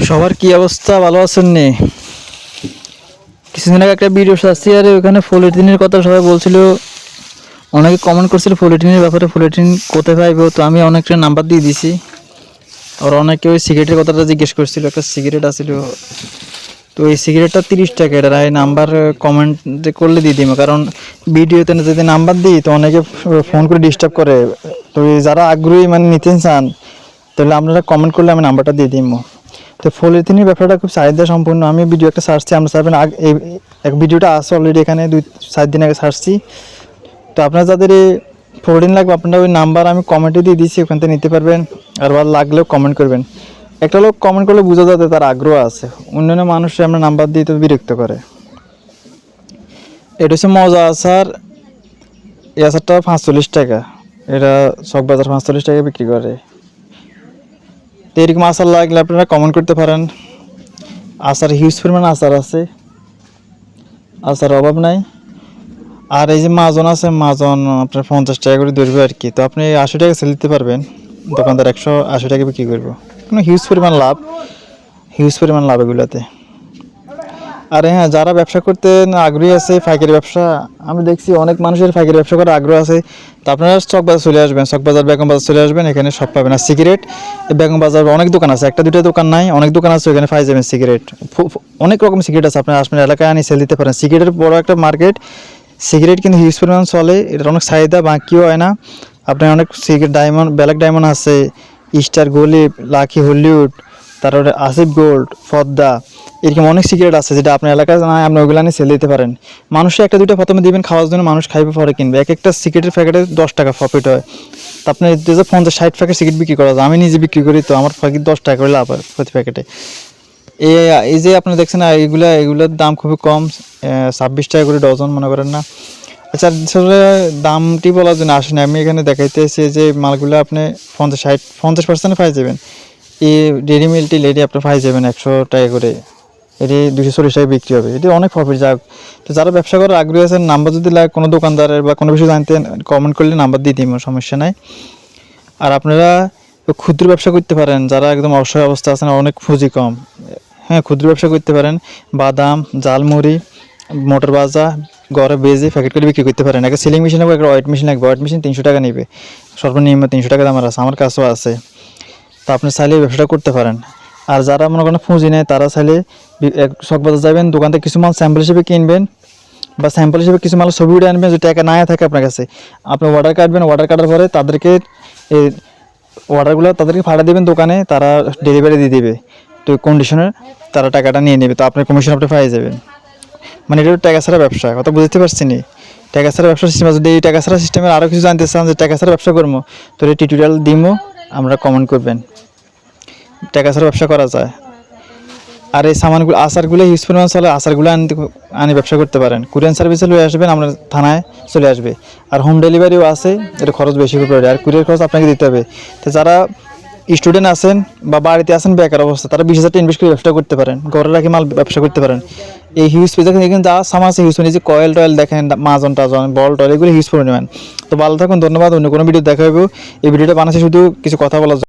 সবার কি অবস্থা, ভালো আছেন নি? কিছুদিন আগে একটা ভিডিও আসছে আর ওখানে পলিথিনের কথা সবাই বলছিল, অনেকে কমেন্ট করছিল পলিথিনের ব্যাপারে, পলিথিন কোথায় পাইবো। তো আমি অনেকটা নাম্বার দিয়ে দিছি। আর অনেকে ওই সিগারেটের কথাটা জিজ্ঞেস করছিল, একটা সিগারেট আছিল। তো এই সিগারেটটা 30 টাকা, এটা এই নাম্বার কমেন্ট করলে দিয়ে দিব, কারণ ভিডিওতে যদি নাম্বার দিই তো অনেকে ফোন করে ডিস্টার্ব করে। তো যারা আগ্রহী মানে নিতে চান তাহলে আপনারা কমেন্ট করলে আমি নাম্বারটা দিয়ে দিব। তো পলিথিনের ব্যাপারটা খুব চাহিদা সম্পূর্ণ। আমি ভিডিও একটা সার্চছি, আমরা সার্ভেন এই এক ভিডিওটা আছে অলরেডি, এখানে 2-4 দিন আগে সার্চছি। তো আপনারা যাদের এই পলিথিন লাগবে আপনারা ওই নাম্বার আমি কমেন্টে দিয়ে দিচ্ছি, ওখান থেকে নিতে পারবেন। আর ভালো লাগলেও কমেন্ট করবেন। একটা লোক কমেন্ট করলে বোঝা যাবে তার আগ্রহ আছে। অন্যান্য মানুষের আমরা নাম্বার দিয়ে তো বিরক্ত করে। এটা হচ্ছে মজা আচার। এই আচারটা 45 টাকা, এটা চকবাজার 45 টাকা বিক্রি করে। তো এরকম আচার লাগলে আপনারা কমেন্ট করতে পারেন। আচার হিউজ পরিমাণ আচার আছে, আচার অভাব নাই। আর এই যে মাজন আছে, মাজন আপনার 50 টাকা করে ধরবে আর কি। তো আপনি 80 টাকা সেল দিতে পারবেন, দোকানদার 180 টাকা বিক্রি করবো। কোনো হিউজ পরিমাণ লাভ, হিউজ পরিমাণ লাভ এগুলোতে। আর হ্যাঁ, যারা ব্যবসা করতে আগ্রহী আছে, পাইকারি ব্যবসা, আমি দেখছি অনেক মানুষের পাইকারি ব্যবসা করার আগ্রহ আছে। তো আপনারা চকবাজার চলে আসবেন, চকবাজার বেগম বাজার চলে আসবেন, এখানে সব পাবেন। আর সিগারেট বেগম বাজার অনেক দোকান আছে, একটা দুটো দোকান নাই, অনেক দোকান আছে, ওখানে পাই যাবেন সিগারেট। অনেক রকম সিগারেট আছে, আপনার আসবেন এলাকায় আনি সেল দিতে পারেন। সিগারেটের বড় একটা মার্কেট, সিগারেট কিন্তু হিউজ পরিমাণ চলে, এটার অনেক চাহিদা, বাকিও হয় না। আপনার অনেক সিগারেট ডায়মন্ড, ব্ল্যাক ডায়মন্ড আছে, স্টার গোলিপ, লাকি হলিউড, তারপরে আসিফ গোল্ড, পদ্মা, এরকম অনেক সিগারেট আছে যেটা আপনার এলাকায় না, আপনি ওগুলো নিয়ে সেল দিতে পারেন। মানুষে একটা দুটো প্রথমে দিবেন খাওয়ার জন্য, মানুষ খাইবে পরে কিনবে। এক একটা সিগারেটের প্যাকেটে 10 টাকা প্রফিট হয়। তো আপনি যে 50-60 প্যাকেট সিগারেট বিক্রি করা যায়, আমি নিজে বিক্রি করি, তো আমার প্যাকেট 10 টাকা করে লাভ হয় প্রতি প্যাকেটে। এই এই যে আপনি দেখছেন এগুলোর দাম খুবই কম, 26 টাকা করে ডজন মনে করেন না। আচ্ছা, আসলে দামটি বলার জন্য আসেন, আমি এখানে দেখাইতেছি যে মালগুলো আপনি 50% পাই যাবেন। এই ডেরি মিল্কটি লেডি আপনি পাই যাবেন 100 টাকা করে, এটি 240 টাকা বিক্রি হবে। এটি অনেক প্রফিট। যাক, তো যারা ব্যবসা করার আগ্রহী আছেন, নাম্বার যদি লাগে কোনো দোকানদারের বা কোনো কিছু জানতে, কমেন্ট করলে নাম্বার দিয়ে দিব, সমস্যা নাই। আর আপনারা ক্ষুদ্র ব্যবসা করতে পারেন, যারা একদম অসহায় অবস্থা আছেন, অনেক পুঁজি কম, হ্যাঁ ক্ষুদ্র ব্যবসা করতে পারেন। বাদাম, জালমুড়ি, মোটর ভাজা ঘরে বেজে প্যাকেট করে বিক্রি করতে পারেন। একটা সিলিং মেশিন লাগবে, একটা ওয়েট মেশিন লাগবে। ওয়েট মেশিন 300 টাকা নেবে, সর্বনিম্ন 300 টাকা দামের আছে, আমার কাছেও আছে। তো আপনি চাইলে ব্যবসাটা করতে পারেন। আর যারা মনে করেন পুঁজি নেয়, তারা চাইলে চকবাজার যাবেন, দোকান থেকে কিছু মাল স্যাম্পল হিসেবে কিনবেন, বা স্যাম্পল হিসেবে কিছু মাল ছবি উঠে আনবেন। যদি টাকা না থাকে আপনার কাছে, আপনি অর্ডার কাটবেন, অর্ডার কাটার পরে তাদেরকে এই অর্ডারগুলো তাদেরকে পাঠিয়ে দেবেন দোকানে, তারা ডেলিভারি দিয়ে দেবে। তো কন্ডিশনে তারা টাকাটা নিয়ে নেবে, তো আপনার কমিশন আপনি পেয়ে যাবেন। মানে এটা টাকা ছাড়া ব্যবসা, কথা বুঝতে পারছি নি? টাকা ছাড়া ব্যবসার সিস্টেম। যদি এই টাকা ছাড়া সিস্টেমের আরও কিছু জানতে চান যে টাকা ছাড়া ব্যবসা করবো, তো এই টিউটোরিয়াল দিমো, আমরা কমেন্ট করবেন। টাকা ছাড়া ব্যবসা করা যায়। আর এই সামানগুলো, আচারগুলো হিউজ পরিমাণ চলে, আচারগুলো আনি ব্যবসা করতে পারেন। কুরিয়ান সার্ভিসে লয়ে আসবেন, আমরা থানায় চলে আসবে। আর হোম ডেলিভারিও আছে, এটা খরচ বেশি করে পড়ে, আর কুরিয়ার খরচ আপনাকে দিতে হবে। তো যারা স্টুডেন্ট আছেন বা বাড়িতে আছেন বেকার অবস্থা, তারা 20,000 টাকা ইনভেস্ট করে ব্যবসা করতে পারেন, ঘরে রাখি মাল ব্যবসা করতে পারেন। এই হিউজ দেখেন, এখানে যা সামান আছে হিউজ, যে কয়েল টয়েল দেখেন, মাজন টাজন, বল টল, এগুলো হিউজ পরিমাণ। তো ভালো থাকুন, ধন্যবাদ। অন্য কোনো ভিডিও দেখা হবে। এই ভিডিওটা বানাচ্ছি শুধু কিছু কথা বলার জন্য।